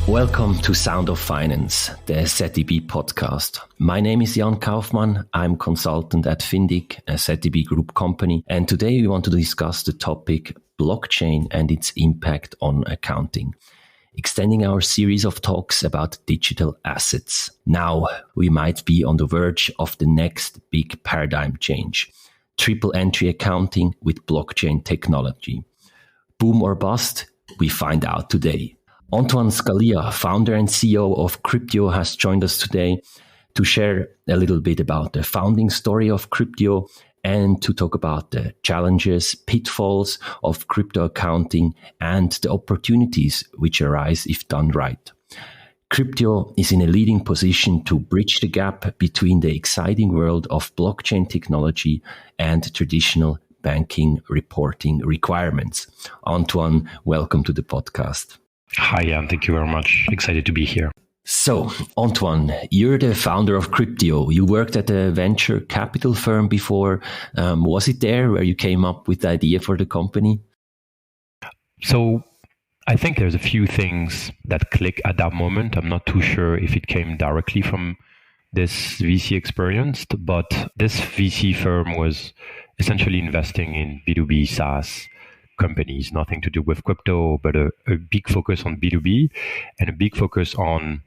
Welcome to Sound of Finance, the ZDB podcast. My name is Jan Kaufmann. I'm consultant at Findic, a ZDB group company. And today we want to discuss the topic blockchain and its impact on accounting, extending our series of talks about digital assets. Now we might be on the verge of the next big paradigm change, triple entry accounting with blockchain technology. Boom or bust? We find out today. Antoine Scalia, founder and CEO of Cryptio, has joined us today to share a little bit about the founding story of Cryptio and to talk about the challenges, pitfalls of crypto accounting and the opportunities which arise if done right. Cryptio is in a leading position to bridge the gap between the exciting world of blockchain technology and traditional banking reporting requirements. Antoine, welcome to the podcast. Hi, Jan. Thank you very much. Excited to be here. So, Antoine, you're the founder of Cryptio. You worked at a venture capital firm before. Was it there where you came up with the idea for the company? So, I think there's a few things that click at that moment. I'm not too sure if it came directly from this VC experience, but this VC firm was essentially investing in B2B SaaS companies, nothing to do with crypto, but a big focus on B2B and a big focus on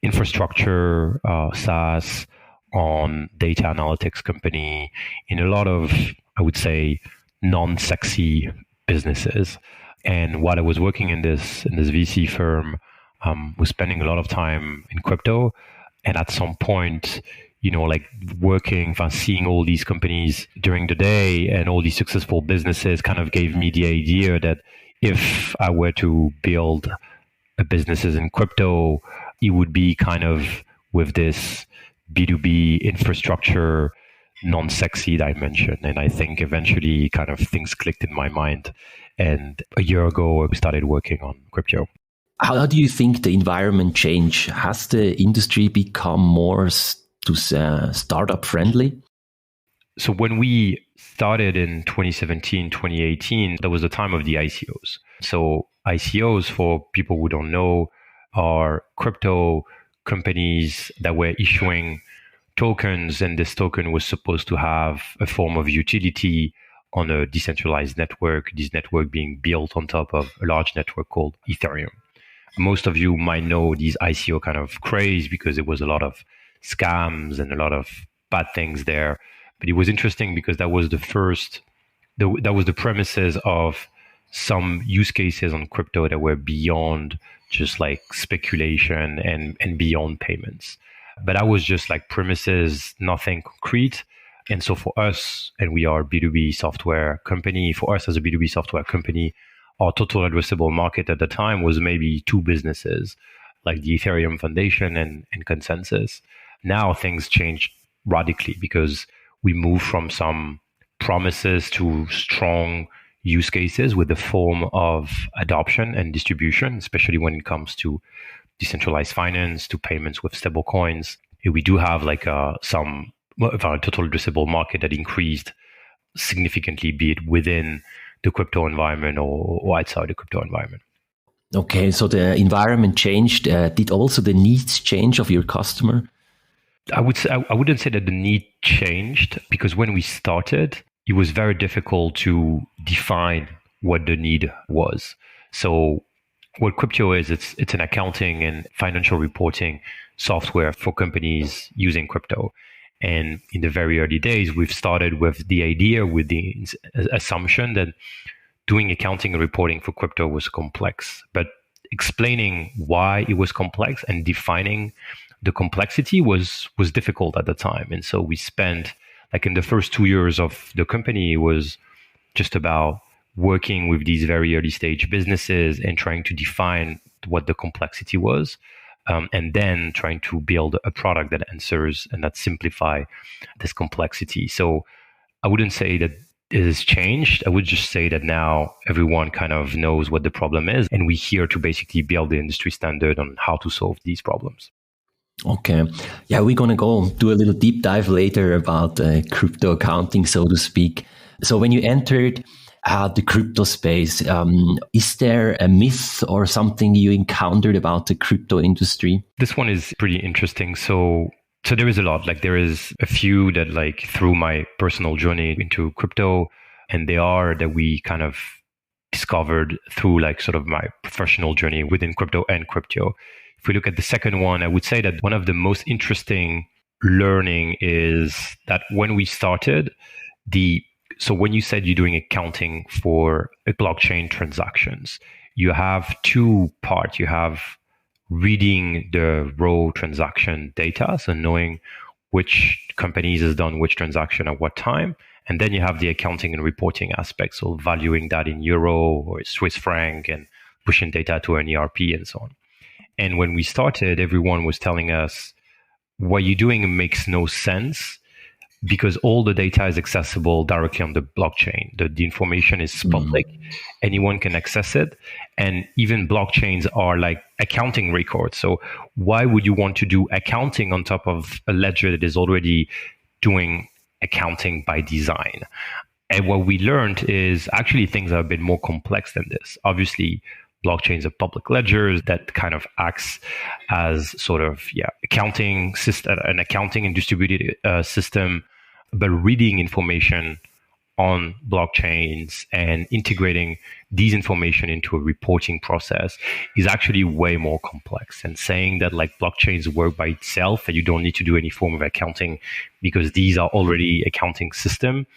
infrastructure, SaaS, on data analytics company, in a lot of, I would say, non-sexy businesses. And while I was working in this VC firm, was spending a lot of time in crypto. And at some point, seeing all these companies during the day and all these successful businesses kind of gave me the idea that if I were to build a businesses in crypto, it would be kind of with this B2B infrastructure, non-sexy dimension. And I think eventually kind of things clicked in my mind. And a year ago, I started working on Cryptio. How do you think the environment changed? Has the industry become more startup friendly? So when we started in 2017, 2018, that was the time of the ICOs. So ICOs, for people who don't know, are crypto companies that were issuing tokens, and this token was supposed to have a form of utility on a decentralized network, this network being built on top of a large network called Ethereum. Most of you might know these ICO kind of craze because there was a lot of scams and a lot of bad things there. But it was interesting because that was the premises of some use cases on crypto that were beyond just like speculation and beyond payments. But that was just like premises, nothing concrete. And so for us, and we are a B2B software company, for us as a B2B software company, our total addressable market at the time was maybe two businesses, like the Ethereum Foundation and Consensus. Now things changed radically because we moved from some promises to strong use cases with the form of adoption and distribution, especially when it comes to decentralized finance, to payments with stablecoins. We do have like some of our total addressable market that increased significantly, be it within the crypto environment or outside the crypto environment. Okay, so the environment changed. Did also the needs change of your customer? I wouldn't say that the need changed, because when we started, it was very difficult to define what the need was. So what Cryptio is, it's an accounting and financial reporting software for companies using crypto. And in the very early days, we've started with the idea, with the assumption that doing accounting and reporting for crypto was complex. But explaining why it was complex and defining the complexity was difficult at the time. And so we spent, like in the first 2 years of the company, it was just about working with these very early stage businesses and trying to define what the complexity was. And then trying to build a product that answers and that simplify this complexity. So I wouldn't say that it has changed. I would just say that now everyone kind of knows what the problem is, and we're here to basically build the industry standard on how to solve these problems. Okay. Yeah, we're going to go do a little deep dive later about crypto accounting, so to speak. So when you entered, the crypto space. Is there a myth or something you encountered about the crypto industry? This one is pretty interesting. So there is a lot. Like there is a few that like through my personal journey into crypto, and they are that we kind of discovered through like sort of my professional journey within crypto and Cryptio. If we look at the second one, I would say that one of the most interesting learning is that when we started, so when you said you're doing accounting for blockchain transactions, you have two parts. You have reading the raw transaction data, so knowing which companies has done which transaction at what time. And then you have the accounting and reporting aspects, so valuing that in euro or Swiss franc and pushing data to an ERP and so on. And when we started, everyone was telling us, what you're doing makes no sense because all the data is accessible directly on the blockchain. The information is public. Anyone can access it. And even blockchains are like accounting records. So why would you want to do accounting on top of a ledger that is already doing accounting by design? And what we learned is actually things are a bit more complex than this. Obviously, blockchains are public ledgers that kind of acts as sort of accounting system, an accounting and distributed system, but reading information on blockchains and integrating these information into a reporting process is actually way more complex. And saying that like blockchains work by itself and you don't need to do any form of accounting because these are already accounting system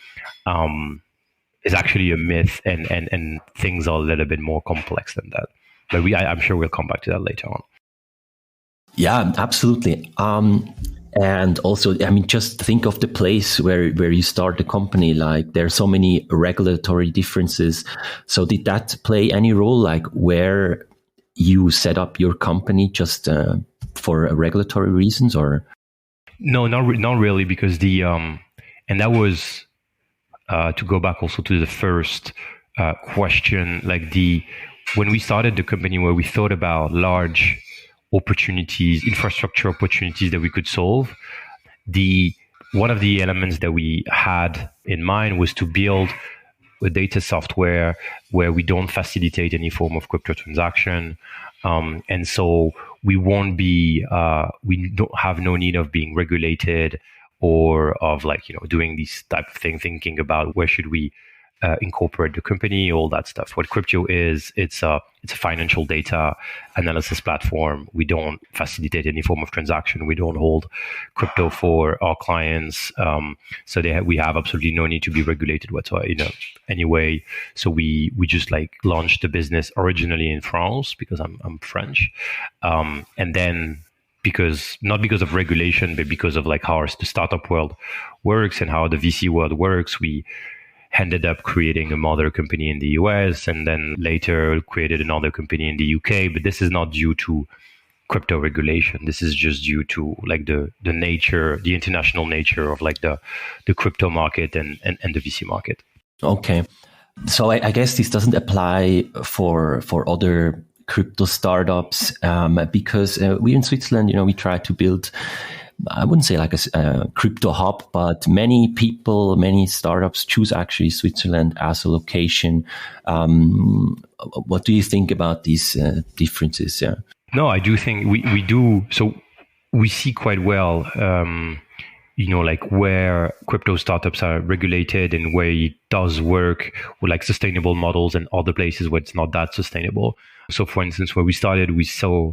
is actually a myth, and things are a little bit more complex than that. But I'm sure we'll come back to that later on. Yeah, absolutely. And also, I mean, just think of the place where you start the company. Like there are so many regulatory differences. So did that play any role, like where you set up your company just for regulatory reasons, or? No, not really, because and that was to go back also to the first question, like when we started the company, where we thought about large opportunities, infrastructure opportunities that we could solve, one of the elements that we had in mind was to build a data software where we don't facilitate any form of crypto transaction. And so we won't be, we don't have no need of being regulated or of like, doing these type of thing, thinking about where should we incorporate the company, all that stuff. What Cryptio is, it's a financial data analysis platform. We don't facilitate any form of transaction. We don't hold crypto for our clients. So we have absolutely no need to be regulated whatsoever, anyway. So we just like launched the business originally in France because I'm French. And then not because of regulation, but because of like how the startup world works and how the VC world works, we ended up creating a mother company in the US and then later created another company in the UK. But this is not due to crypto regulation. This is just due to like the nature, the international nature of like the crypto market and the VC market. Okay. So I guess this doesn't apply for other crypto startups because we in Switzerland, we try to build, I wouldn't say like a crypto hub, but many startups choose actually Switzerland as a location. What do you think about these differences? Yeah. No, I do think we do. So we see quite well, like where crypto startups are regulated and where it does work with like sustainable models and other places where it's not that sustainable. So for instance, where we started, we saw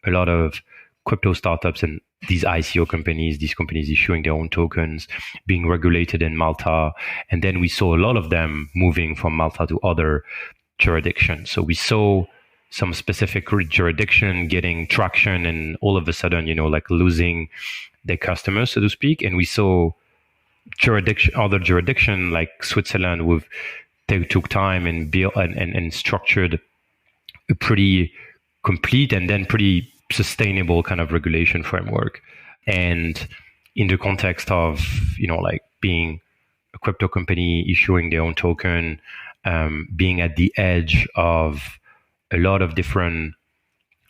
a lot of crypto startups and these ICO companies, these companies issuing their own tokens, being regulated in Malta. And then we saw a lot of them moving from Malta to other jurisdictions. So we saw some specific jurisdiction getting traction and all of a sudden, like losing their customers, so to speak. And we saw other jurisdiction like Switzerland they took time and built and structured a pretty complete and then pretty sustainable kind of regulation framework. And in the context of, like being a crypto company issuing their own token, being at the edge of a lot of different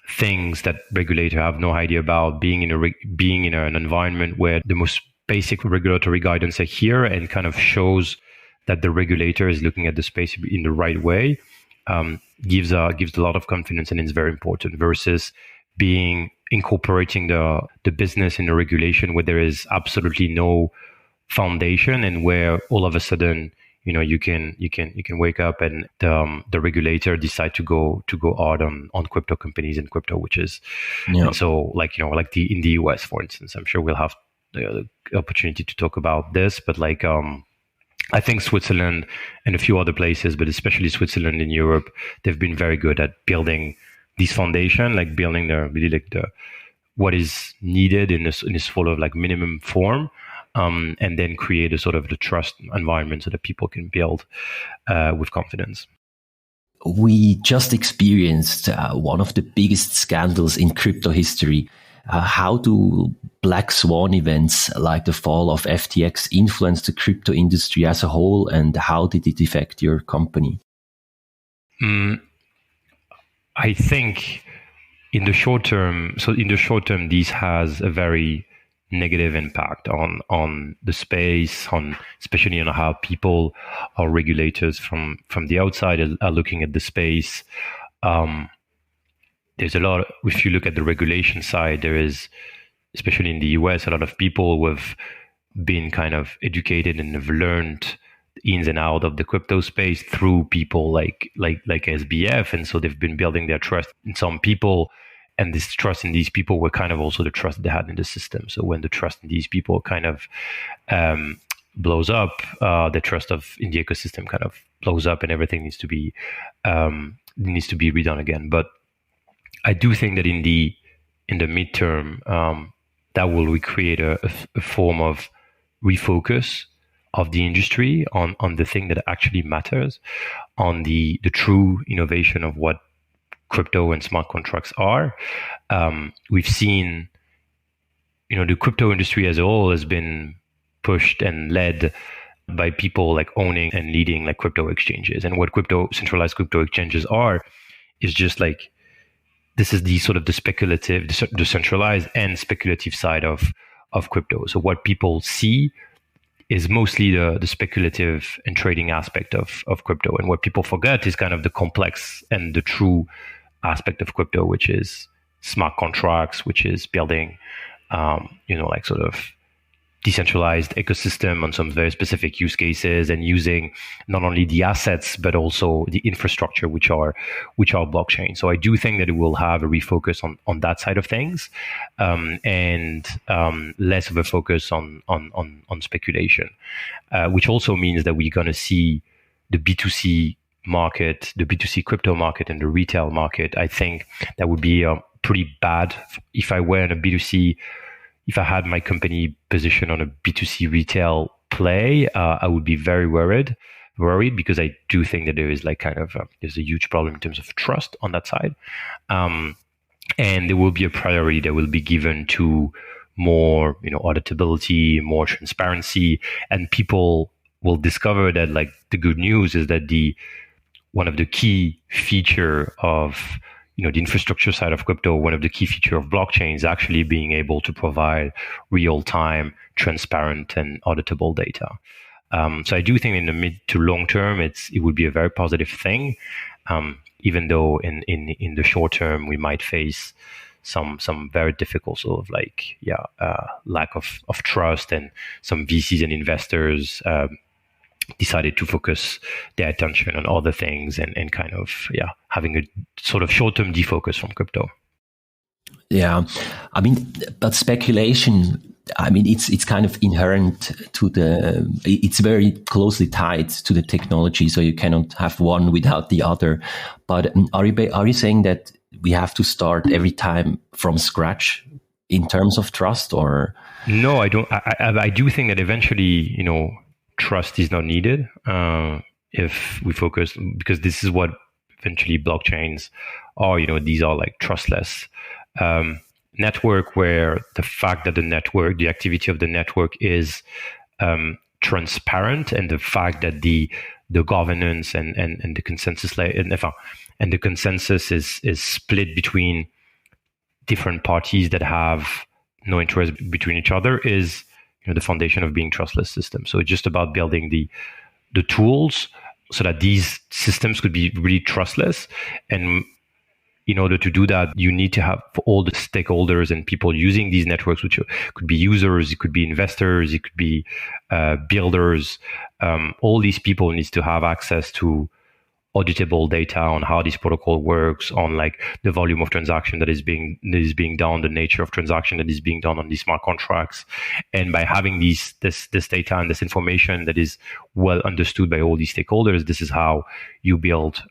things that regulators have no idea about, being in an environment where the most basic regulatory guidance are here and kind of shows that the regulator is looking at the space in the right way gives a lot of confidence, and it's very important, versus incorporating the business in the regulation where there is absolutely no foundation, and where all of a sudden you can wake up and the regulator decide to go hard on crypto companies and crypto, which is and so like in the US, for instance. I'm sure we'll have the opportunity to talk about this, but I think Switzerland and a few other places, but especially Switzerland in Europe, they've been very good at building this foundation, like building the what is needed in this sort of like minimum form, and then create a sort of the trust environment so that people can build with confidence. We just experienced one of the biggest scandals in crypto history. How do black swan events like the fall of FTX influence the crypto industry as a whole, and how did it affect your company? I think in the short term, this has a very negative impact on the space, especially on how people or regulators from the outside are looking at the space. There's a lot, if you look at the regulation side, there is, especially in the US, a lot of people who have been kind of educated and have learned ins and out of the crypto space through people like SBF. And so they've been building their trust in some people. And this trust in these people were kind of also the trust they had in the system. So when the trust in these people kind of blows up, the trust in the ecosystem kind of blows up, and everything needs to be redone again. But I do think that in the midterm, that will recreate a form of refocus of the industry on the thing that actually matters, on the true innovation of what crypto and smart contracts are. We've seen, the crypto industry as a whole has been pushed and led by people like owning and leading like crypto exchanges. And what centralized crypto exchanges are is just like, this is the sort of the speculative, the centralized and speculative side of crypto. So what people see is mostly the speculative and trading aspect of crypto. And what people forget is kind of the complex and the true aspect of crypto, which is smart contracts, which is building, like sort of decentralized ecosystem on some very specific use cases, and using not only the assets but also the infrastructure, which are blockchain. So I do think that it will have a refocus on that side of things, and less of a focus on speculation, which also means that we're going to see the B2C market, the B2C crypto market, and the retail market. I think that would be pretty bad if I were in a B2C. If I had my company position on a B2C retail play, I would be very worried because I do think that there is like kind of there's a huge problem in terms of trust on that side, and there will be a priority that will be given to more auditability, more transparency, and people will discover that like the good news is that one of the key feature of the infrastructure side of crypto, one of the key features of blockchain is actually being able to provide real-time, transparent, and auditable data. So I do think in the mid to long term, it would be a very positive thing, even though in the short term we might face some very difficult sort of like lack of trust, and some VCs and investors decided to focus their attention on other things and kind of having a sort of short-term defocus from crypto. Yeah, I mean, but speculation, I mean, it's kind of inherent to it's very closely tied to the technology, so you cannot have one without the other. But are you saying that we have to start every time from scratch in terms of trust, or? No, I don't. I do think that eventually, trust is not needed if we focus, because this is what eventually blockchains are. These are like trustless network, where the fact that the activity of the network is transparent, and the fact that the governance and the consensus and the consensus is split between different parties that have no interest between each other is the foundation of being trustless system. So it's just about building the tools so that these systems could be really trustless. And in order to do that, you need to have for all the stakeholders and people using these networks, which could be users, it could be investors, it could be builders. All these people needs to have access to auditable data on how this protocol works, on like the volume of transaction that is being done, the nature of transaction that is being done on these smart contracts. And by having this data and this information that is well understood by all these stakeholders, this is how you build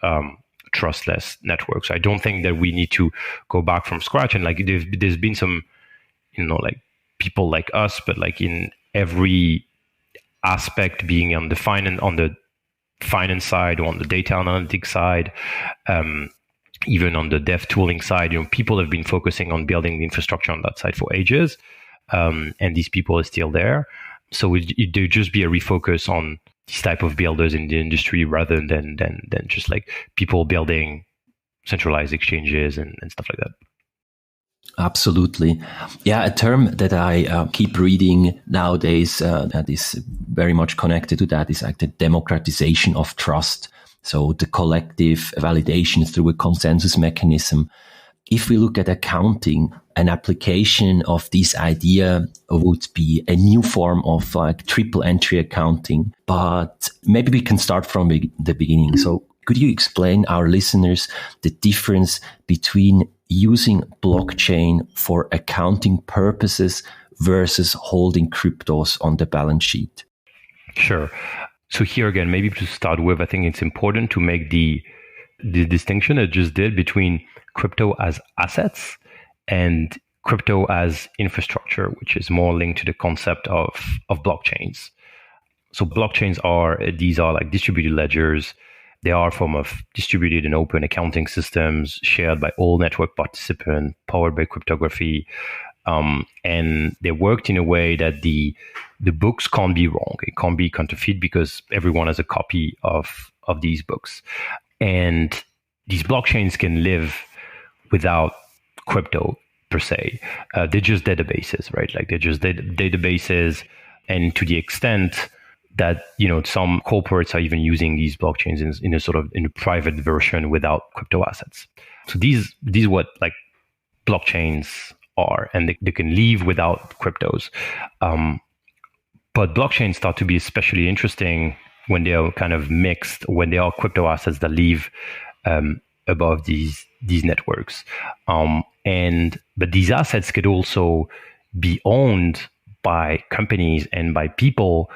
trustless networks. I don't think that we need to go back from scratch. And like there's been some, like people like us, but like in every aspect, being on the finance side or on the data analytics side, even on the dev tooling side, people have been focusing on building the infrastructure on that side for ages, and these people are still there. So there'd just be a refocus on these type of builders in the industry rather than just like people building centralized exchanges and stuff like that. Absolutely. Yeah, a term that I keep reading nowadays that is very much connected to that is like the democratization of trust. So the collective validation through a consensus mechanism. If we look at accounting, an application of this idea would be a new form of like triple entry accounting. But maybe we can start from the beginning. So could you explain our listeners the difference between using blockchain for accounting purposes versus holding cryptos on the balance sheet? Sure. So here again, maybe to start with, I think it's important to make the distinction I just did between crypto as assets and crypto as infrastructure, which is more linked to the concept of blockchains. So blockchains are like distributed ledgers. They are a form of distributed and open accounting systems shared by all network participants, powered by cryptography. And they worked in a way that the books can't be wrong. It can't be counterfeit because everyone has a copy of these books. And these blockchains can live without crypto per se. They're just databases, right? Like they're just databases. And to the extent that, some corporates are even using these blockchains in a private version without crypto assets. So these what like blockchains are, and they can live without cryptos. But blockchains start to be especially interesting when they are kind of mixed, when they are crypto assets that live above these networks. But these assets could also be owned by companies and by people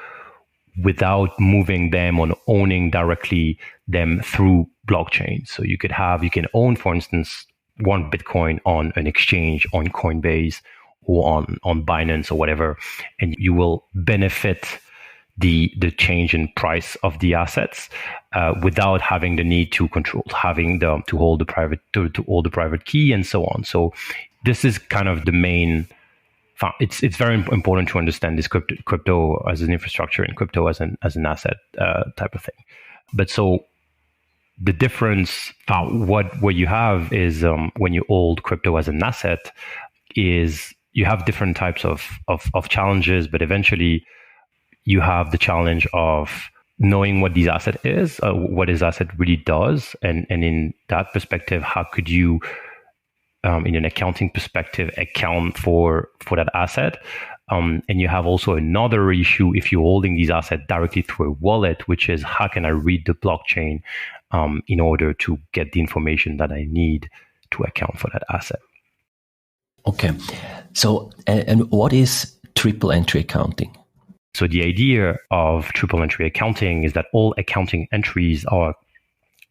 without moving them or owning directly them through blockchain. So you can own, for instance, one Bitcoin on an exchange, on Coinbase or on Binance or whatever, and you will benefit the change in price of the assets without having the need to hold the private key and so on. So this is kind of the main. It's very important to understand this crypto as an infrastructure and crypto as an asset type of thing. But so the difference, what you have is when you hold crypto as an asset, is you have different types of challenges, but eventually you have the challenge of knowing what this asset is, what this asset really does, and in that perspective, how could you in an accounting perspective, account for that asset. And you have also another issue if you're holding these assets directly through a wallet, which is how can I read the blockchain in order to get the information that I need to account for that asset. Okay. So, and what is triple entry accounting? So the idea of triple entry accounting is that all accounting entries are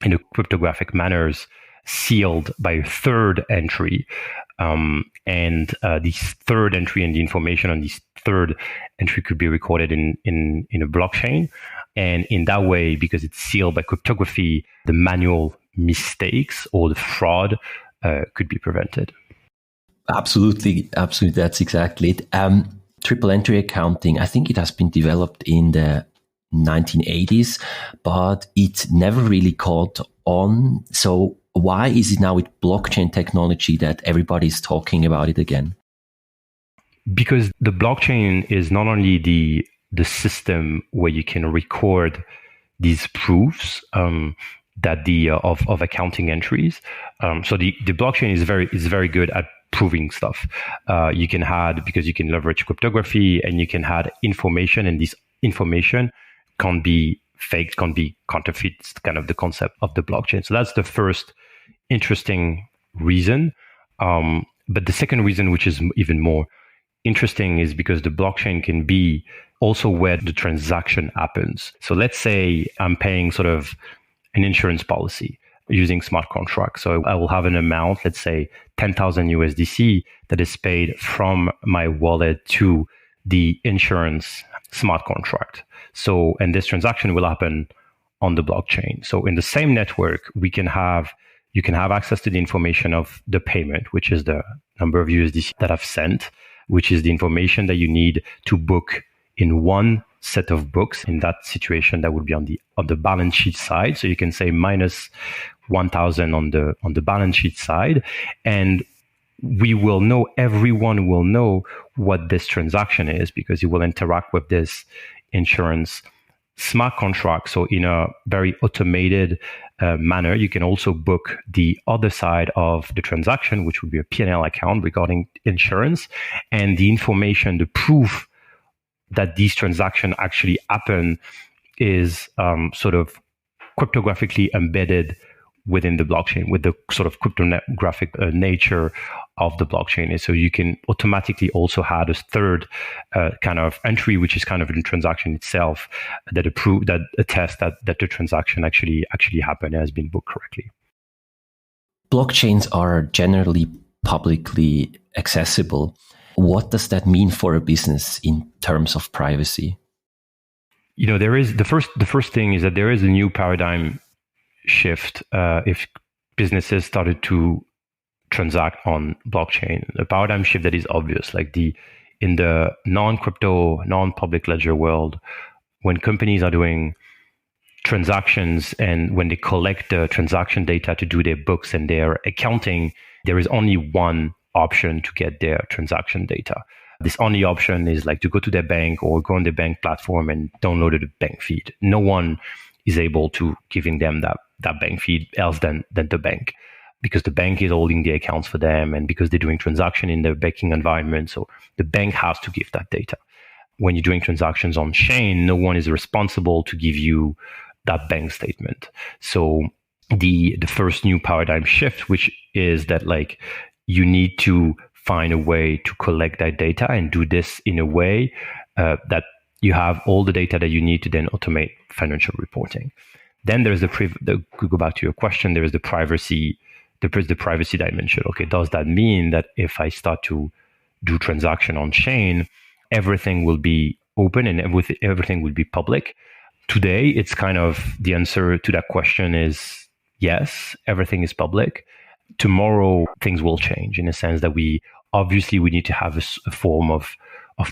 in a cryptographic manners sealed by a third entry. And this third entry and the information on this third entry could be recorded in a blockchain. And in that way, because it's sealed by cryptography, the manual mistakes or the fraud could be prevented. Absolutely. That's exactly it. Triple entry accounting, I think it has been developed in the 1980s, but it never really caught on. So why is it now with blockchain technology that everybody is talking about it again? Because the blockchain is not only the system where you can record these proofs that the of accounting entries. So the blockchain is very good at proving stuff. You can add, because you can leverage cryptography, and you can add information, and this information can be faked, can be counterfeit. It's kind of the concept of the blockchain. So that's the first interesting reason. But the second reason, which is even more interesting, is because the blockchain can be also where the transaction happens. So let's say I'm paying sort of an insurance policy using smart contracts. So I will have an amount, let's say 10,000 USDC, that is paid from my wallet to the insurance smart contract. So, and this transaction will happen on the blockchain. So in the same network, you can have access to the information of the payment, which is the number of USDC that I've sent, which is the information that you need to book in one set of books. In that situation, that would be on the balance sheet side. So you can say minus 1,000 on the balance sheet side, and everyone will know what this transaction is, because it will interact with this insurance smart contract. So in a very automated manner, you can also book the other side of the transaction, which would be a P&L account regarding insurance, and the information, the proof that these transactions actually happen is sort of cryptographically embedded within the blockchain, with the sort of cryptographic nature of the blockchain. So you can automatically also add a third kind of entry, which is kind of the transaction itself, that attests that the transaction actually happened and has been booked correctly. Blockchains are generally publicly accessible. What does that mean for a business in terms of privacy? There is the first thing is that there is a new paradigm shift if businesses started to transact on blockchain. A paradigm shift that is obvious, like in the non-crypto, non-public ledger world, when companies are doing transactions and when they collect the transaction data to do their books and their accounting, there is only one option to get their transaction data. This only option is like to go to their bank or go on the bank platform and download the bank feed. No one is able to giving them that bank feed else than the bank, because the bank is holding the accounts for them, and because they're doing transaction in their banking environment. So the bank has to give that data. When you're doing transactions on chain, no one is responsible to give you that bank statement. So the first new paradigm shift, which is that like you need to find a way to collect that data and do this in a way that you have all the data that you need to then automate financial reporting. Then there's go back to your question, there is the privacy dimension. Okay, does that mean that if I start to do transaction on chain, everything will be open and everything will be public? Today, it's kind of the answer to that question is yes, everything is public. Tomorrow, things will change in a sense that we need to have a form of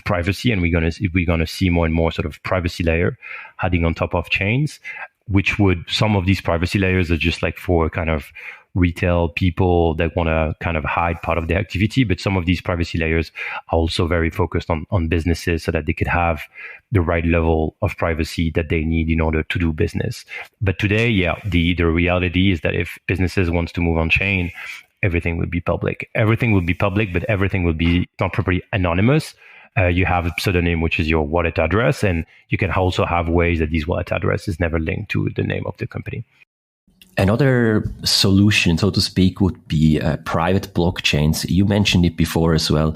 privacy, and we're gonna see more and more sort of privacy layer adding on top of chains, which some of these privacy layers are just like for kind of retail people that want to kind of hide part of their activity, but some of these privacy layers are also very focused on businesses so that they could have the right level of privacy that they need in order to do business. But today, the reality is that if businesses wants to move on chain, everything will be public. Everything will be public, but everything will be not properly anonymous. You have a pseudonym, which is your wallet address, and you can also have ways that these wallet address is never linked to the name of the company. Another solution, so to speak, would be private blockchains. You mentioned it before as well.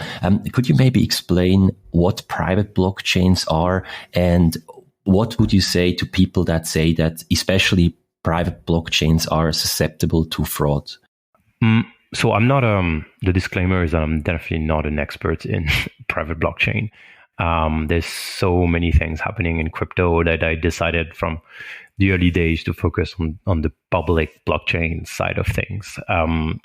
Could you maybe explain what private blockchains are, and what would you say to people that say that especially private blockchains are susceptible to fraud? So I'm not, the disclaimer is I'm definitely not an expert in private blockchain. There's so many things happening in crypto that I decided from the early days to focus on the public blockchain side of things.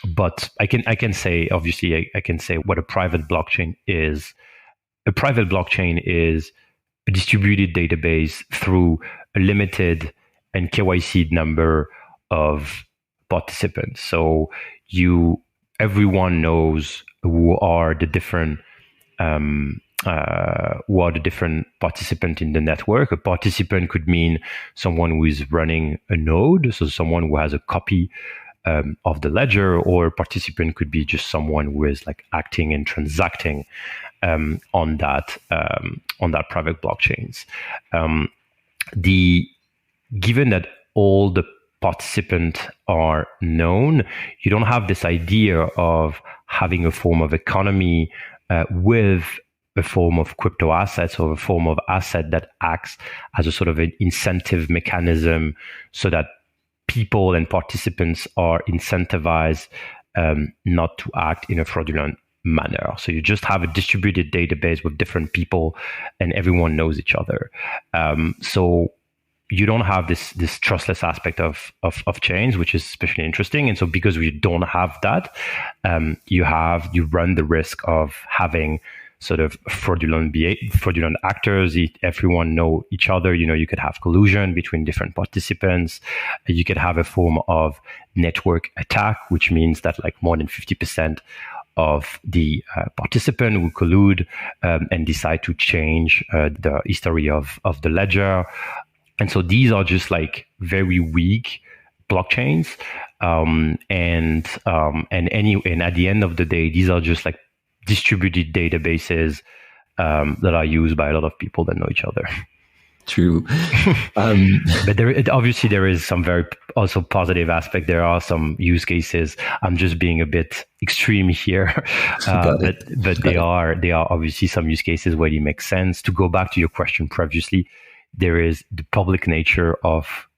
But I can say, obviously, I can say what a private blockchain is. A private blockchain is a distributed database through a limited and KYC number of participants. So everyone knows who are the different who are the different participants in the network. A participant could mean someone who is running a node, so someone who has a copy of the ledger, or a participant could be just someone who is like acting and transacting on that private blockchains. Given that all the participants are known, you don't have this idea of having a form of economy with a form of crypto assets, or a form of asset that acts as a sort of an incentive mechanism, so that people and participants are incentivized not to act in a fraudulent manner. So you just have a distributed database with different people, and everyone knows each other. So you don't have this trustless aspect of chains, which is especially interesting. And so because we don't have that, you run the risk of having sort of fraudulent actors. Everyone know each other. You could have collusion between different participants. You could have a form of network attack, which means that like more than 50% of the participant will collude and decide to change the history of the ledger. And so these are just like very weak blockchains. And at the end of the day, these are just like distributed databases that are used by a lot of people that know each other. True. But obviously there is some very also positive aspect. There are some use cases. I'm just being a bit extreme here, but there are obviously some use cases where it makes sense. To go back to your question previously, there is the public nature of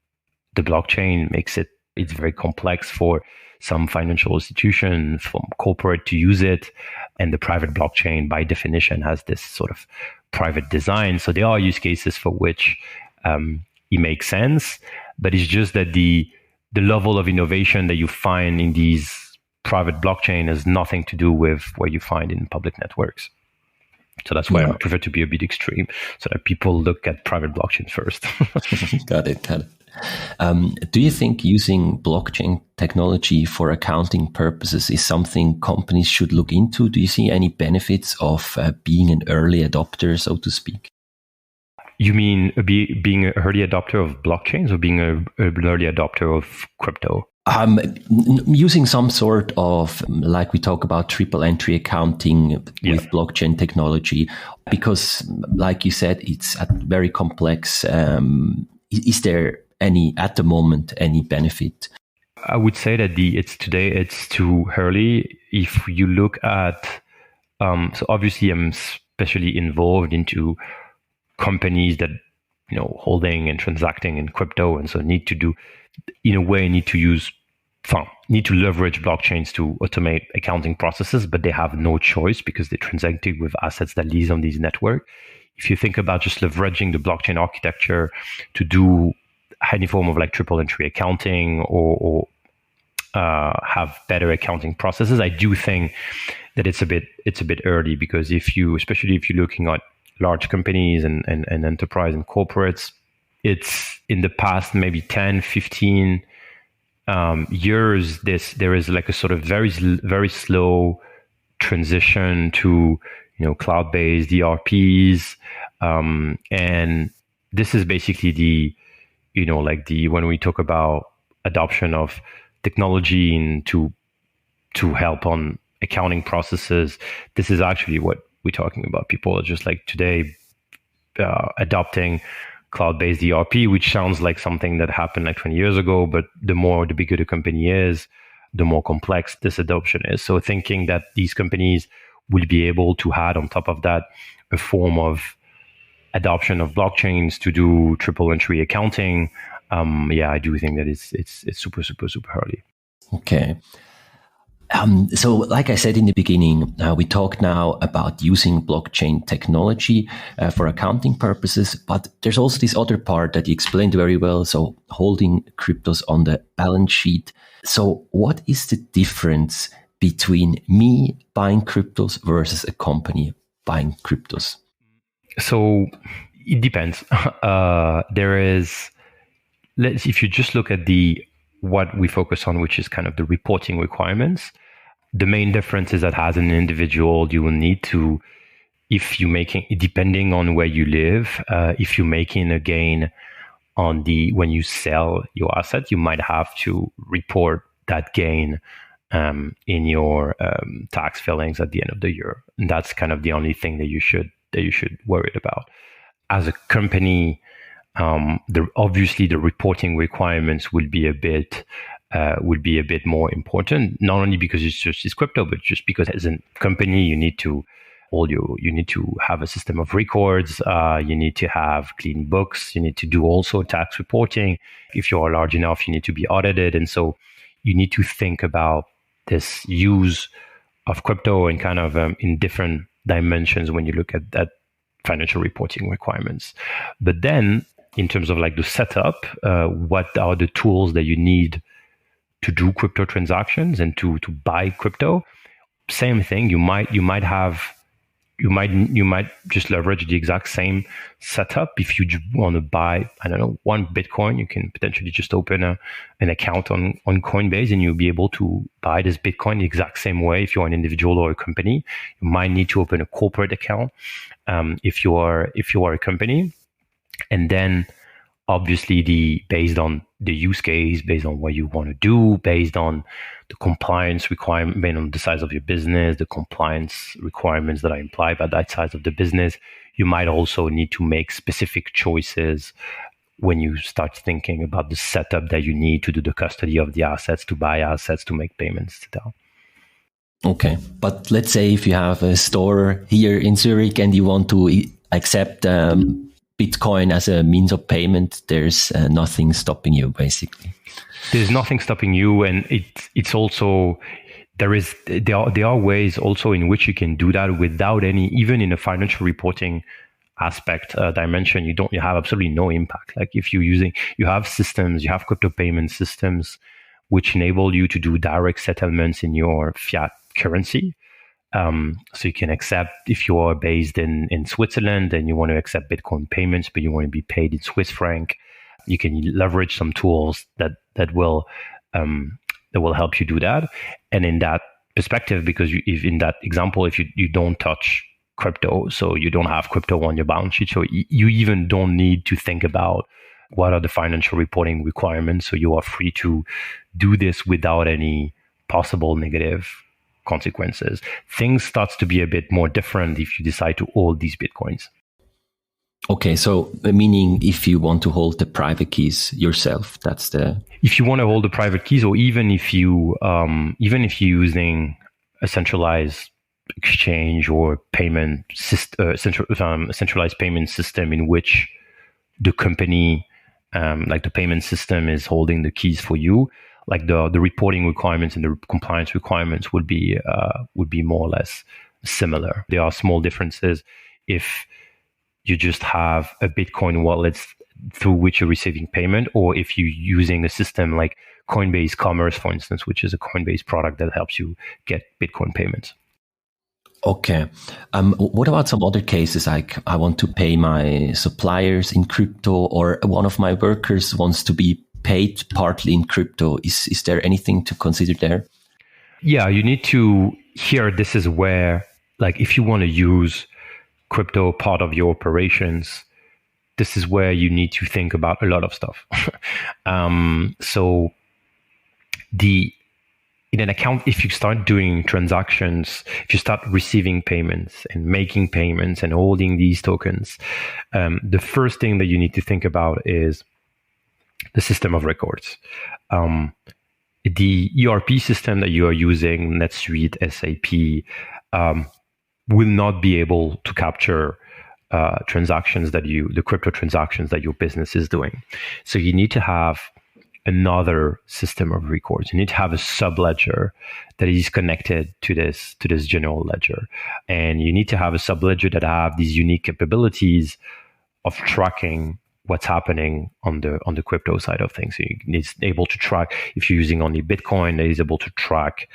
the blockchain makes it's very complex for some financial institution, from corporate to use it. And the private blockchain, by definition, has this sort of private design. So there are use cases for which it makes sense, but it's just that the level of innovation that you find in these private blockchain has nothing to do with what you find in public networks. So that's why I prefer to be a bit extreme, so that people look at private blockchains first. Got it. Do you think using blockchain technology for accounting purposes is something companies should look into? Do you see any benefits of being an early adopter, so to speak? You mean being an early adopter of blockchains, or being an early adopter of crypto? Using some sort of, like we talk about triple entry accounting with blockchain technology, because like you said, it's very complex. Is there at the moment, any benefit? I would say that it's too early. If you look at, so obviously I'm especially involved into companies that, holding and transacting in crypto. And so need to leverage blockchains to automate accounting processes, but they have no choice because they're transacting with assets that live on these networks. If you think about just leveraging the blockchain architecture to do any form of like triple entry accounting or have better accounting processes, I do think that it's a bit early, because especially if you're looking at large companies and enterprise and corporates, it's in the past maybe 10, 15 years, there is like a sort of very, very slow transition to, cloud-based ERPs. And this is basically when we talk about adoption of technology and to help on accounting processes, this is actually what we're talking about. People are just like today adopting cloud-based ERP, which sounds like something that happened like 20 years ago, but the bigger the company is, the more complex this adoption is. So thinking that these companies will be able to add on top of that a form of adoption of blockchains to do triple entry accounting, I do think that it's super, super, super early. Okay. So like I said in the beginning, we talked now about using blockchain technology for accounting purposes, but there's also this other part that you explained very well. So holding cryptos on the balance sheet. So what is the difference between me buying cryptos versus a company buying cryptos? So it depends. If you just look at what we focus on, which is kind of the reporting requirements, the main difference is that as an individual, you will need to if you're making, depending on where you live, if you're making a gain when you sell your asset, you might have to report that gain in your tax filings at the end of the year. And that's kind of the only thing that you should worry about. As a company, obviously the reporting requirements will be a bit more important, not only because it's crypto, but just because as a company you need to have a system of records. You need to have clean books. You need to do also tax reporting. If you are large enough, you need to be audited. And so you need to think about this use of crypto and kind of in different dimensions when you look at that financial reporting requirements. But then in terms of like the setup, what are the tools that you need to do crypto transactions and to buy crypto? Same thing. You might just leverage the exact same setup. If you want to buy, I don't know, one Bitcoin, you can potentially just open an account on Coinbase and you'll be able to buy this Bitcoin the exact same way. If you're an individual or a company, you might need to open a corporate account if you are a company. And then obviously based on the use case, based on what you want to do, based on the compliance requirement, based on the size of your business, the compliance requirements that are implied by that size of the business, you might also need to make specific choices when you start thinking about the setup that you need to do the custody of the assets, to buy assets, to make payments to them. Okay. But let's say if you have a store here in Zurich and you want to accept Bitcoin as a means of payment, there's nothing stopping you, basically. There's nothing stopping you, and it's also there are ways also in which you can do that without any, even in a financial reporting aspect dimension, you have absolutely no impact. Like if you have systems, you have crypto payment systems which enable you to do direct settlements in your fiat currency. So you can accept, if you are based in Switzerland and you want to accept Bitcoin payments, but you want to be paid in Swiss franc, you can leverage some tools that will help you do that. And in that perspective, because if in that example, if you don't touch crypto, so you don't have crypto on your balance sheet, so you even don't need to think about what are the financial reporting requirements. So you are free to do this without any possible negative consequences. Things starts to be a bit more different if you decide to hold these Bitcoins. Okay, so meaning if you want to hold the private keys yourself, if you want to hold the private keys, or even if you're using a centralized exchange or payment centralized payment system in which the company, like the payment system, is holding the keys for you, like the reporting requirements and the compliance requirements would be more or less similar. There are small differences if you just have a Bitcoin wallet through which you're receiving payment, or if you're using a system like Coinbase Commerce, for instance, which is a Coinbase product that helps you get Bitcoin payments. Okay. What about some other cases? Like I want to pay my suppliers in crypto, or one of my workers wants to be paid partly in crypto. Is there anything to consider there? Yeah, you need to. Here, this is where, like, if you want to use crypto part of your operations, this is where you need to think about a lot of stuff. In an account, if you start doing transactions, if you start receiving payments and making payments and holding these tokens, the first thing that you need to think about is the system of records. The ERP system that you are using, NetSuite, SAP, will not be able to capture the crypto transactions that your business is doing. So you need to have another system of records. You need to have a subledger that is connected to this general ledger, and you need to have a subledger that have these unique capabilities of tracking what's happening on the crypto side of things. So it's able to track, if you're using only Bitcoin, it is able to track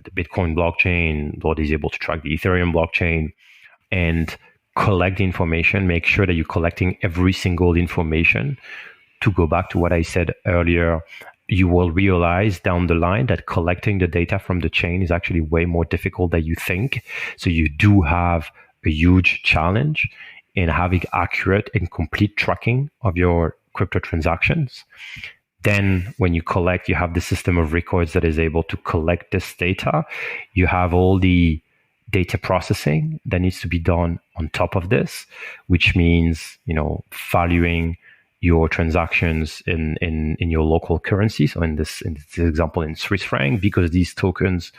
the Bitcoin blockchain, or it is able to track the Ethereum blockchain, and collect the information. Make sure that you're collecting every single information. To go back to what I said earlier, you will realize down the line that collecting the data from the chain is actually way more difficult than you think. So you do have a huge challenge in having accurate and complete tracking of your crypto transactions. Then when you collect, you have the system of records that is able to collect this data. You have all the data processing that needs to be done on top of this, which means, valuing your transactions in your local currency. So in this example, in Swiss franc, because these tokens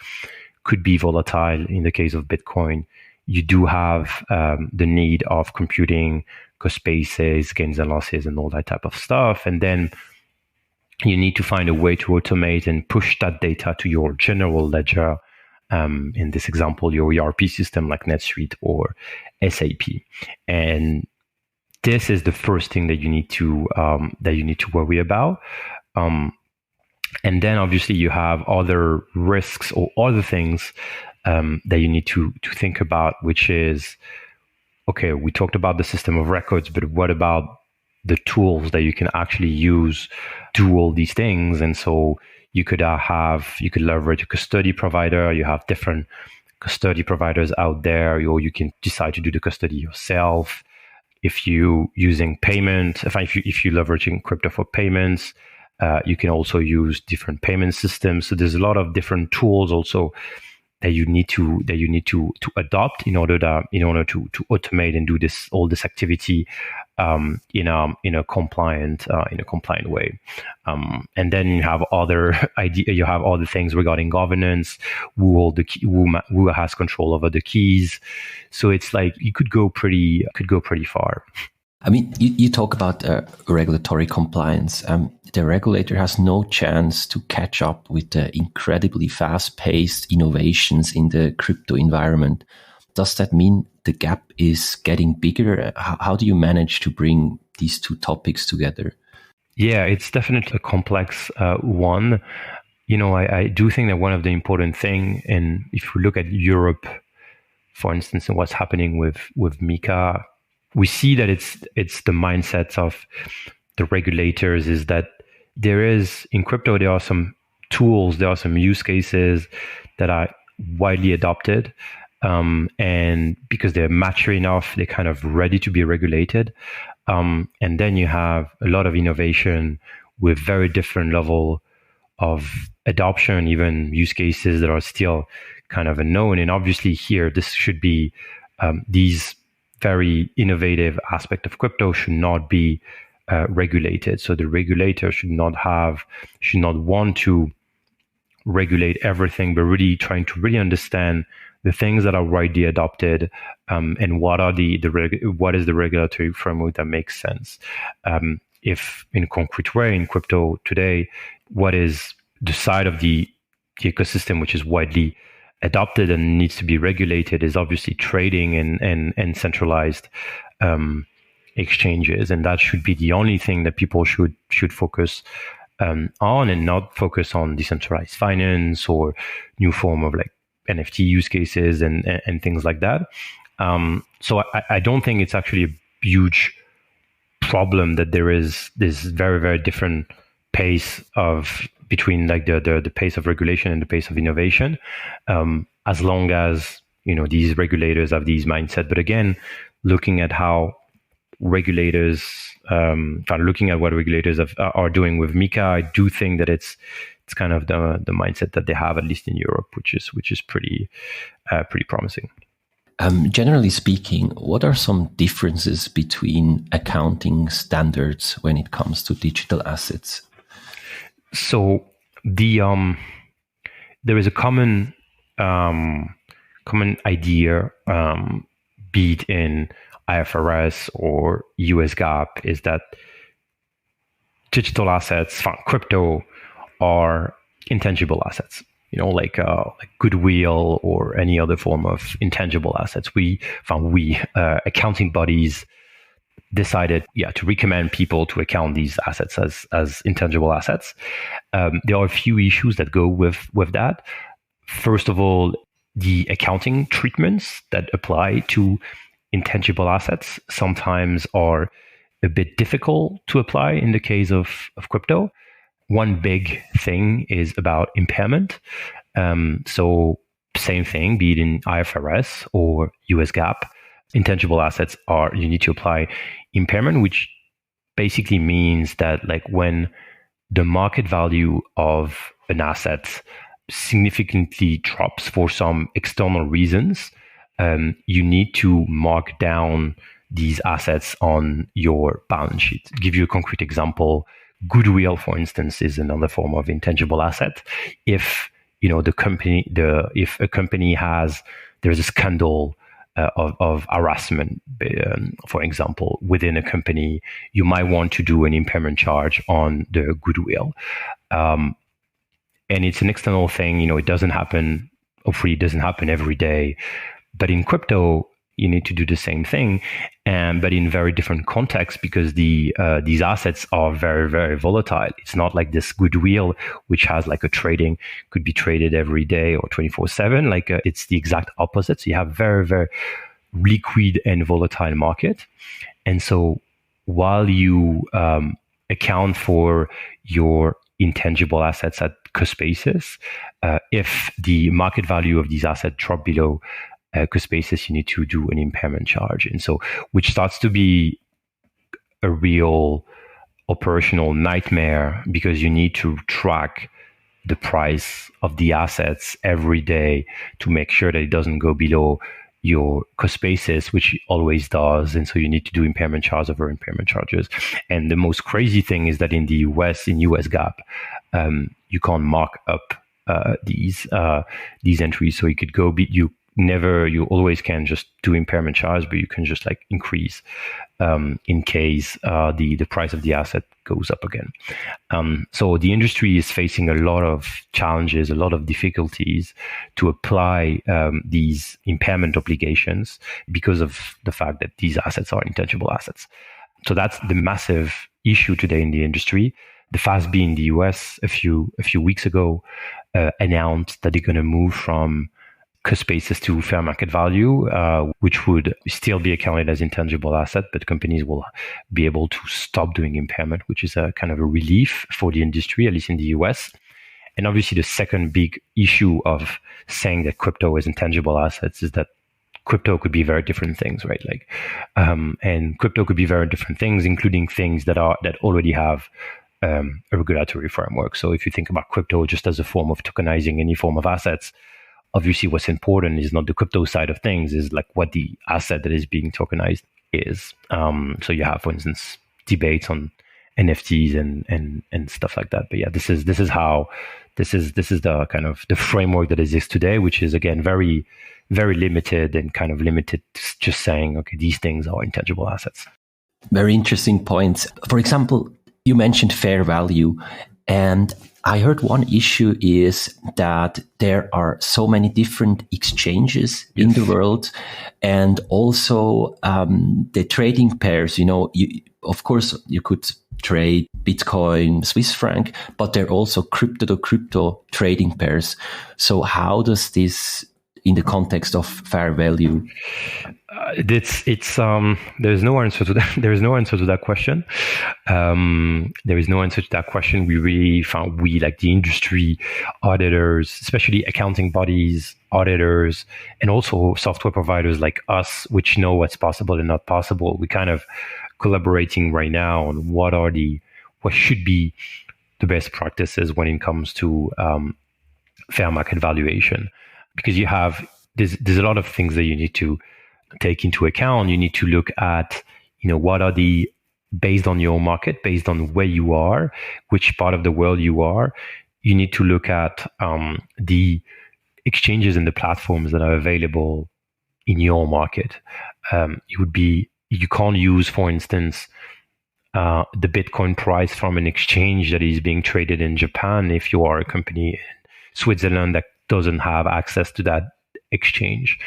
could be volatile. In the case of Bitcoin, you do have the need of computing cost bases, gains and losses, and all that type of stuff. And then you need to find a way to automate and push that data to your general ledger. In this example, your ERP system like NetSuite or SAP. And this is the first thing that you need to worry about. And then obviously you have other risks or other things that you need to think about, which is, okay, we talked about the system of records, but what about the tools that you can actually use to do all these things? And so you could leverage a custody provider. You have different custody providers out there, or you can decide to do the custody yourself. If you using payment, if you're leveraging crypto for payments, you can also use different payment systems. So there's a lot of different tools also that you need to adopt in order to automate and do all this activity in a compliant way. And then you have other things regarding governance, who has control over the keys. So it's like you could go pretty far. I mean, you talk about regulatory compliance. The regulator has no chance to catch up with the incredibly fast-paced innovations in the crypto environment. Does that mean the gap is getting bigger? How do you manage to bring these two topics together? Yeah, it's definitely a complex one. I do think that one of the important thing, and if we look at Europe, for instance, and what's happening with MiCA, we see that it's the mindset of the regulators is that in crypto, there are some tools, there are some use cases that are widely adopted. And because they're mature enough, they're kind of ready to be regulated. And then you have a lot of innovation with very different level of adoption, even use cases that are still kind of unknown. And obviously here, this should be these very innovative aspect of crypto should not be regulated. So the regulator should not want to regulate everything, but really trying to really understand the things that are widely adopted, and what is the regulatory framework that makes sense. If in a concrete way in crypto today, what is the side of the ecosystem which is widely adopted and needs to be regulated is obviously trading and centralized exchanges, and that should be the only thing that people should focus on, and not focus on decentralized finance or new form of like NFT use cases and things like that. So I don't think it's actually a huge problem that there is this very, very different pace between like the pace of regulation and the pace of innovation, as long as these regulators have these mindset. But again, looking at what regulators are doing with MiCA, I do think that it's kind of the mindset that they have, at least in Europe, which is pretty promising. Generally speaking, what are some differences between accounting standards when it comes to digital assets? So there is a common idea, be it in IFRS or US GAAP, is that digital assets, crypto, are intangible assets. Like goodwill or any other form of intangible assets. Accounting bodies decided, to recommend people to account these assets as intangible assets. There are a few issues that go with that. First of all, the accounting treatments that apply to intangible assets sometimes are a bit difficult to apply in the case of crypto. One big thing is about impairment. So same thing, be it in IFRS or US GAAP. intangible assets are, you need to apply impairment, which basically means that like when the market value of an asset significantly drops for some external reasons, you need to mark down these assets on your balance sheet. To give you a concrete example, goodwill, for instance, is another form of intangible asset. If if a company there's a scandal of harassment, for example, within a company, you might want to do an impairment charge on the goodwill. And it's an external thing, it doesn't happen, hopefully it doesn't happen every day. But in crypto, you need to do the same thing, but in very different contexts, because these assets are very, very volatile. It's not like this goodwill, which has like a trading, could be traded every day or 24/7. It's the exact opposite. So you have very, very liquid and volatile market. And so while you account for your intangible assets at cost basis, if the market value of these assets drop below cost basis, you need to do an impairment charge. And so, which starts to be a real operational nightmare, because you need to track the price of the assets every day to make sure that it doesn't go below your cost basis, which it always does. And so you need to do impairment charges over impairment charges. And the most crazy thing is that in the US, in US GAAP, you can't mark up these entries. So you could go you always can just do impairment charge, but you can just like increase in case the price of the asset goes up again. So the industry is facing a lot of challenges, a lot of difficulties to apply these impairment obligations because of the fact that these assets are intangible assets. So that's the massive issue today in the industry. The FASB in the US a few weeks ago announced that they're going to move from cost basis to fair market value, which would still be accounted as intangible asset, but companies will be able to stop doing impairment, which is a kind of a relief for the industry, at least in the US. And obviously the second big issue of saying that crypto is intangible assets is that crypto could be very different things, right? And crypto could be very different things, including things that already have a regulatory framework. So if you think about crypto just as a form of tokenizing any form of assets, obviously what's important is not the crypto side of things, is like what the asset that is being tokenized is. So you have, for instance, debates on NFTs and stuff like that. But yeah, this is the kind of the framework that exists today, which is again very, very limited and kind of limited to just saying, okay, these things are intangible assets. Very interesting points. For example, you mentioned fair value, and I heard one issue is that there are so many different exchanges in the world, and also the trading pairs. Of course, you could trade Bitcoin, Swiss franc, but there are also crypto to crypto trading pairs. So how does this, in the context of fair value? There's no answer to that. There is no answer to that question. There is no answer to that question. We really found, like the industry, auditors, especially accounting bodies, auditors, and also software providers like us, which know what's possible and not possible. We kind of collaborating right now on what should be the best practices when it comes to fair market valuation, because there's a lot of things that you need to take into account. You need to look at, what are based on your market, based on where you are, which part of the world you are. You need to look at the exchanges and the platforms that are available in your market. You can't use, for instance, the Bitcoin price from an exchange that is being traded in Japan if you are a company in Switzerland that doesn't have access to that exchange.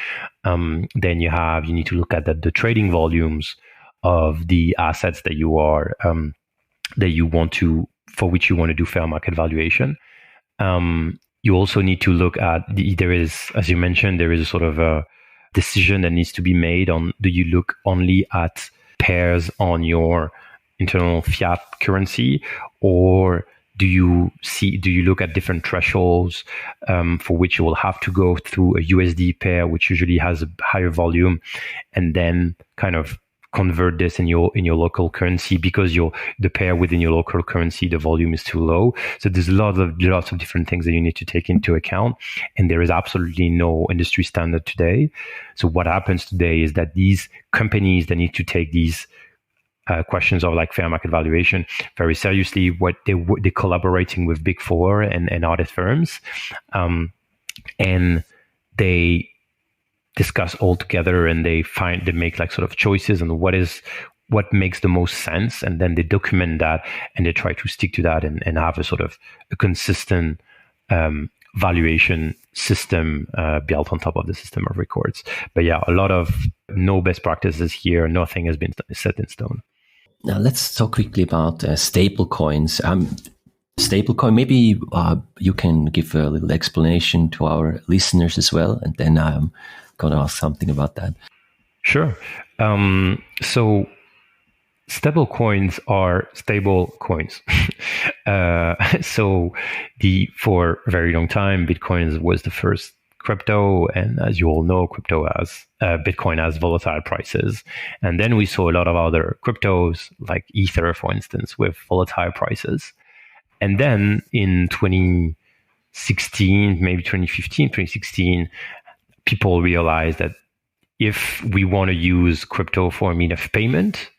Then you need to look at the trading volumes of the assets that for which you want to do fair market valuation. You also need to look at as you mentioned, there is a sort of a decision that needs to be made on, do you look only at pairs on your internal fiat currency, or Do you look at different thresholds for which you will have to go through a USD pair, which usually has a higher volume, and then kind of convert this in your local currency because the pair within your local currency, the volume is too low. So there's lots of different things that you need to take into account, and there is absolutely no industry standard today. So what happens today is that these companies that need to take these questions of like fair market valuation very seriously, what they're collaborating with Big Four and audit firms, and they discuss all together, and they make like sort of choices on what makes the most sense, and then they document that, and they try to stick to that and have a sort of a consistent valuation system built on top of the system of records. But yeah, a lot of no best practices here. Nothing has been set in stone. Now let's talk quickly about stable coins. Stablecoin, maybe you can give a little explanation to our listeners as well, and then I'm going to ask something about that. Sure. So stable coins are stable coins. So for a very long time, Bitcoin was the first crypto, and as you all know, Bitcoin has volatile prices. And then we saw a lot of other cryptos, like Ether, for instance, with volatile prices. And then in 2016, maybe 2015, 2016, people realized that if we want to use crypto for a means of payment,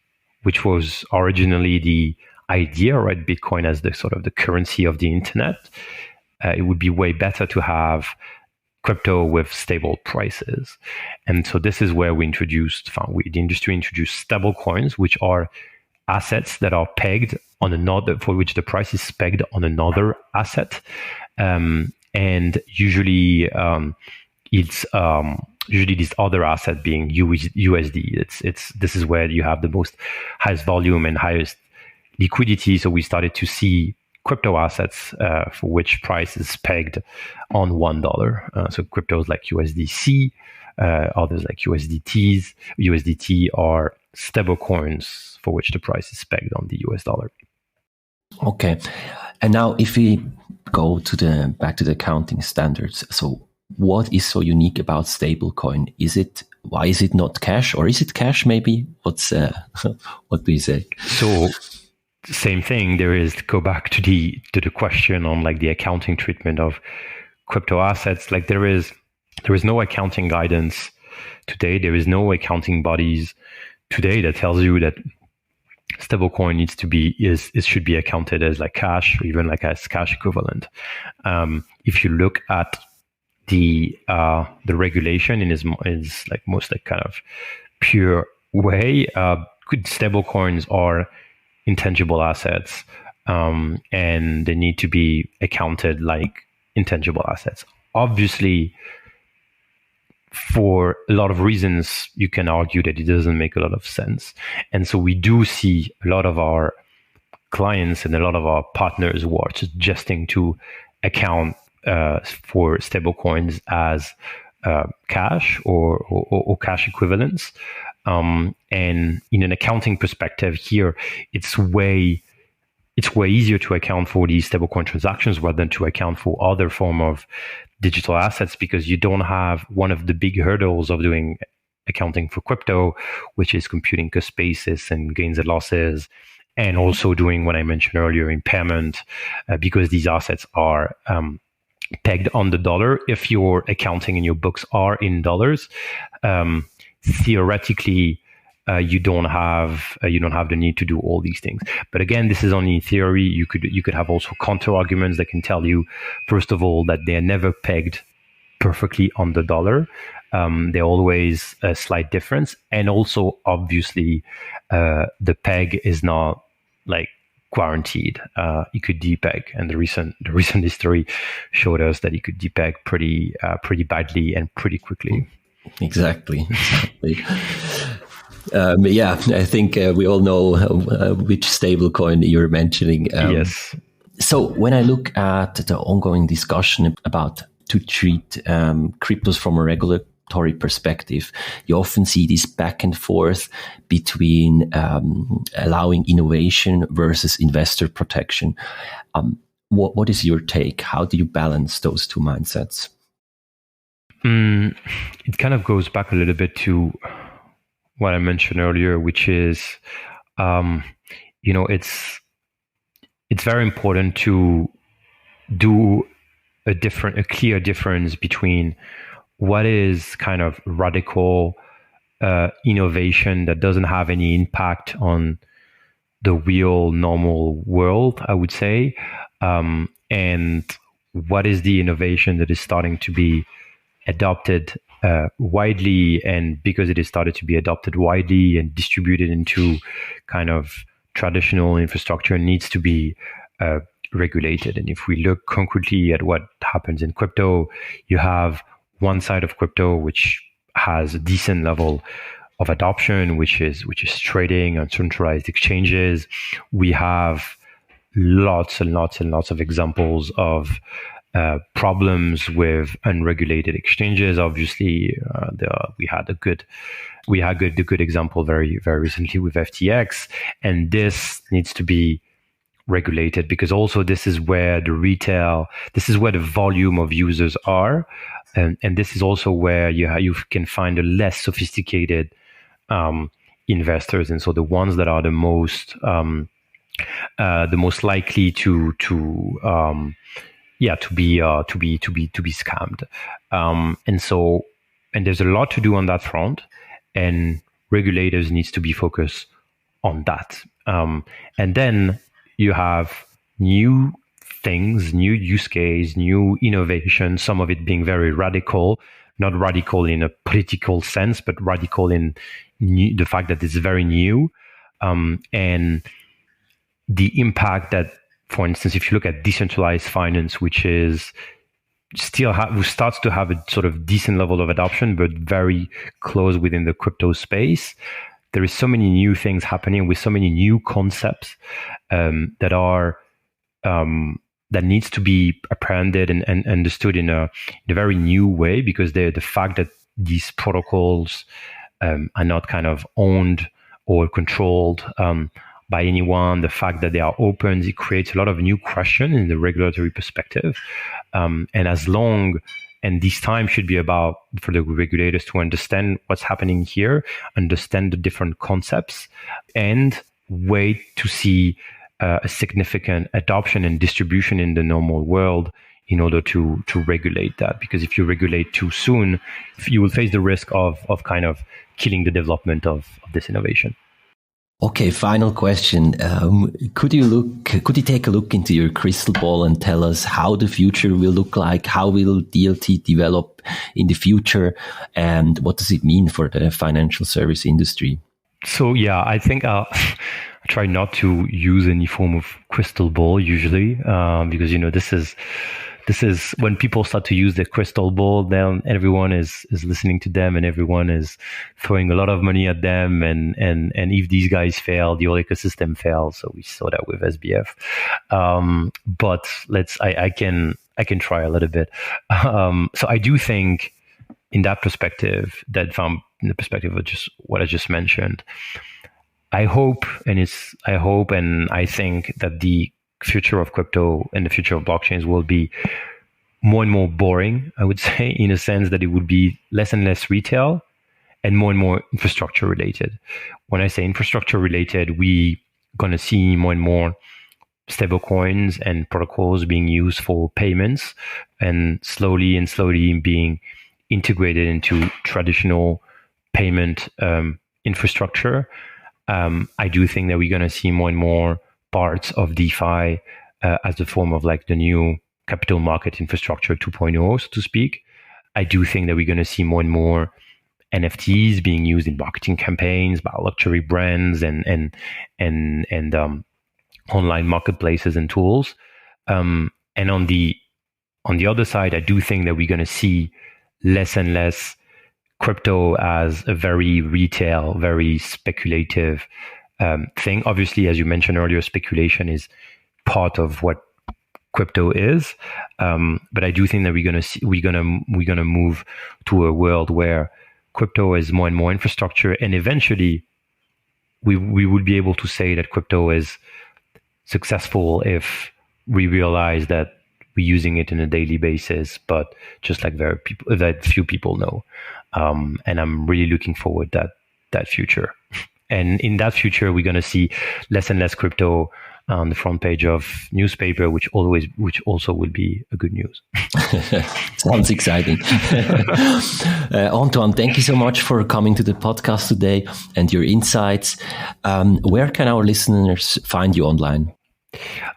which was originally the idea, right? Bitcoin as the sort of the currency of the internet, it would be way better to have crypto with stable prices. And so this is where the industry introduced stable coins, which are assets that are pegged on another, for which the price is pegged on another asset. And usually it's usually this other asset being USD. This is where you have the highest volume and highest liquidity. So we started to see crypto assets for which price is pegged on $1. So cryptos like USDC, others like USDT are stable coins for which the price is pegged on the US dollar. Okay. And now if we go back to the accounting standards, so what is so unique about stablecoin? Why is it not cash, or is it cash maybe? What do you say? So same thing. Go back to the question on like the accounting treatment of crypto assets. Like there is no accounting guidance today. There is no accounting bodies today that tells you that stablecoin should be accounted as like cash, or even like as cash equivalent. If you look at the regulation in is like most like kind of pure way, stablecoins are intangible assets, and they need to be accounted like intangible assets. Obviously, for a lot of reasons, you can argue that it doesn't make a lot of sense. And so we do see a lot of our clients and a lot of our partners who are suggesting to account for stablecoins as cash or cash equivalents. And in an accounting perspective here, it's way easier to account for these stablecoin transactions rather than to account for other form of digital assets, because you don't have one of the big hurdles of doing accounting for crypto, which is computing cost basis and gains and losses, and also doing what I mentioned earlier, impairment, because these assets are pegged on the dollar. If your accounting and your books are in dollars, theoretically, you don't have the need to do all these things. But again, this is only in theory. You could have also counter arguments that can tell you, first of all, that they're never pegged perfectly on the dollar. They're always a slight difference, and also obviously the peg is not like guaranteed. It could depeg, and the recent history showed us that it could depeg pretty badly and pretty quickly. Exactly. Yeah, I think we all know which stablecoin you're mentioning. Yes. So when I look at the ongoing discussion about to treat cryptos from a regulatory perspective, you often see this back and forth between allowing innovation versus investor protection. What is your take? How do you balance those two mindsets? It kind of goes back a little bit to what I mentioned earlier, which is, it's very important to do a clear difference between what is kind of radical innovation that doesn't have any impact on the real normal world, I would say, and what is the innovation that is starting to be adopted widely, and because it is started to be adopted widely and distributed into kind of traditional infrastructure, needs to be regulated. And if we look concretely at what happens in crypto, you have one side of crypto which has a decent level of adoption, which is trading on centralized exchanges. We have lots and lots and lots of examples of problems with unregulated exchanges. Obviously, we had the good example very, very recently with FTX, and this needs to be regulated because also this is where the volume of users are, and this is also where you can find the less sophisticated investors, and so the ones that are the most likely to be scammed. And there's a lot to do on that front, and regulators needs to be focused on that. And then you have new things, new use case, new innovation, some of it being very radical, not radical in a political sense, but radical in the fact that it's very new. And the impact that, for instance, if you look at decentralized finance, which is starts to have a sort of decent level of adoption, but very close within the crypto space, there is so many new things happening with so many new concepts that needs to be apprehended and understood in a very new way, because the fact that these protocols are not kind of owned or controlled by anyone, the fact that they are open, it creates a lot of new questions in the regulatory perspective. And this time should be about for the regulators to understand what's happening here, understand the different concepts, and wait to see a significant adoption and distribution in the normal world in order to regulate that. Because if you regulate too soon, you will face the risk of kind of killing the development of this innovation. Okay, final question. Could you take a look into your crystal ball and tell us how the future will look like? How will DLT develop in the future? And what does it mean for the financial service industry? So, yeah, I think I try not to use any form of crystal ball usually, because, this is when people start to use the crystal ball, then everyone is listening to them and everyone is throwing a lot of money at them. And if these guys fail, the whole ecosystem fails. So we saw that with SBF. But I can try a little bit. So I do think in that perspective, that from the perspective of just what I just mentioned, I hope and I think that the future of crypto and the future of blockchains will be more and more boring, I would say, in a sense that it would be less and less retail and more infrastructure related. When I say infrastructure related, we going to see more and more stable coins and protocols being used for payments and slowly being integrated into traditional payment infrastructure. I do think that we're going to see more and more parts of DeFi as a form of like the new capital market infrastructure 2.0, so to speak. I do think that we're going to see more and more NFTs being used in marketing campaigns by luxury brands and online marketplaces and tools. And on the other side, I do think that we're going to see less and less crypto as a very retail, very speculative thing. Obviously, as you mentioned earlier, speculation is part of what crypto is, but I do think that we're gonna move to a world where crypto is more and more infrastructure, and eventually we will be able to say that crypto is successful if we realize that we're using it on a daily basis, but just like that few people know. And I'm really looking forward to that future. And in that future, we're going to see less and less crypto on the front page of newspaper, which also will be a good news. Sounds exciting. Antoine, thank you so much for coming to the podcast today and your insights. Where can our listeners find you online?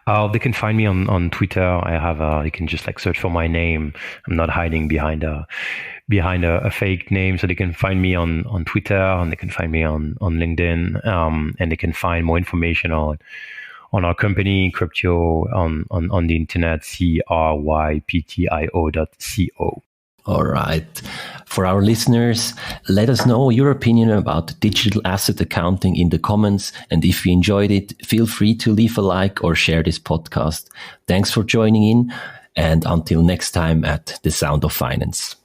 They can find me on Twitter. I have you can just like search for my name. I'm not hiding behind a fake name, so they can find me on Twitter, and they can find me on LinkedIn, and they can find more information on our company Cryptio on the internet, cryptio.co. All right. For our listeners, let us know your opinion about digital asset accounting in the comments. And if you enjoyed it, feel free to leave a like or share this podcast. Thanks for joining in. And until next time at The Sound of Finance.